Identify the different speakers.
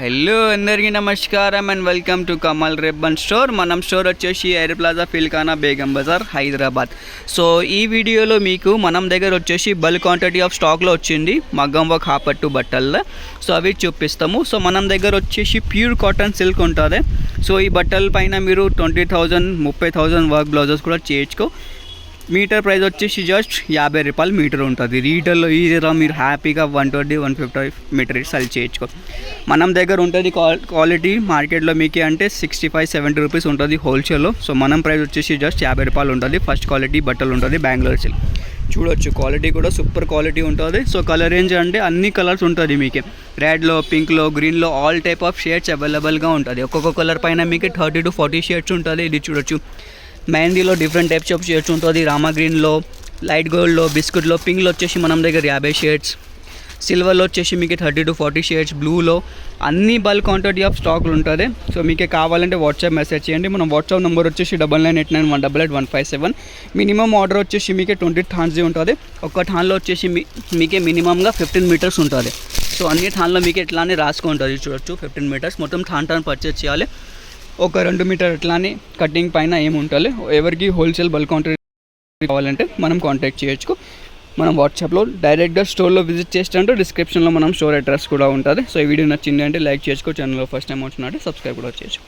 Speaker 1: Hello అందరికీ నమస్కారం and welcome to Kamal ribbon store. మనం స్టోర్ వచ్చేసి air plaza Feelkhana Begum Bazaar Hyderabad. So ఈ వీడియోలో మీకు మనం దగ్గర వచ్చేసి బల్క్ క్వాంటిటీ ఆఫ్ స్టాక్లో వచ్చింది మగ్గం వర్క్ హాపట్టు బట్టల్లో. సో అవి చూపిస్తాము. సో మనం దగ్గర వచ్చేసి ప్యూర్ కాటన్ సిల్క్ ఉంటుంది. సో ఈ బట్టల పైన మీరు 20,000 30,000 వర్క్ బ్లౌజెస్ కూడా చేయించుకో. మీటర్ ప్రైస్ వచ్చేసి జస్ట్ 50 రూపాయలు మీటర్ ఉంటుంది. రీటైల్లో ఈజీగా మీరు హ్యాపీగా 120-150 మీటర్ సెల్ చేయొచ్చు. మనం దగ్గర ఉంటుంది క్వాలిటీ మార్కెట్లో మీకు అంటే 65-70 రూపీస్ ఉంటుంది హోల్సేల్లో. సో మనం ప్రైస్ వచ్చేసి జస్ట్ 50 రూపాయలు ఉంటుంది. ఫస్ట్ క్వాలిటీ బట్టలు ఉంటుంది బెంగళూరు సిల్క్. చూడొచ్చు క్వాలిటీ కూడా సూపర్ క్వాలిటీ ఉంటుంది. సో కలర్ రేంజ్ అంటే అన్ని కలర్స్ ఉంటుంది మీకు. రెడ్లో, పింక్లో, గ్రీన్లో ఆల్ టైప్ ఆఫ్ షేడ్స్ అవైలబుల్గా ఉంటుంది. ఒక్కొక్క కలర్ పైన మీకు 30-40 షేడ్స్ ఉంటుంది. ఇది చూడొచ్చు. మెహందీలో డిఫరెంట్ టైప్స్ ఆఫ్ షేడ్స్ ఉంటుంది. రామా గ్రీన్లో, లైట్ గోల్డ్లో, బిస్కెట్లో, పింక్లో వచ్చేసి మనం దగ్గర 50 షేడ్స్, సిల్వర్లో వచ్చేసి మీకు 30-40 షేడ్స్, బ్లూలో అన్ని బల్క్ క్వాంటిటీ ఆఫ్ స్టాక్లు ఉంటుంది. సో మీకు కావాలంటే వాట్సాప్ మెసేజ్ చేయండి. మనం వాట్సాప్ నెంబర్ వచ్చేసి 9989188157. మినిమం ఆర్డర్ వచ్చేసి మీకు 20 థాన్స్ ఉంటుంది. ఒక థాన్లో వచ్చేసి మీకే మినిమంగా 15 మీటర్స్ ఉంటుంది. సో అన్ని థాన్లో మీకు ఎట్లానే రాసుకుంటుంది. చూడొచ్చు 15 మీటర్స్ మొత్తం థాన్ పర్చేస్ చేయాలి. ఒక 2 మీటర్ అట్లానే కటింగ్ పైన ఏముంటుంది. ఎవరికి హోల్సేల్ బల్క్ క్వాంటిటీ కావాలంటే మనం కాంటాక్ట్ చేయొచ్చు. మనం వాట్సాప్లో డైరెక్ట్గా స్టోర్లో విజిట్ చేస్తుంటే డిస్క్రిప్షన్లో మనం స్టోర్ అడ్రస్ కూడా ఉంటుంది. సో ఈ వీడియో నచ్చింది అంటే లైక్ చేసుకో. ఛానల్లో ఫస్ట్ టైం వచ్చినట్టు సబ్స్క్రైబ్ కూడా చేయొచ్చు.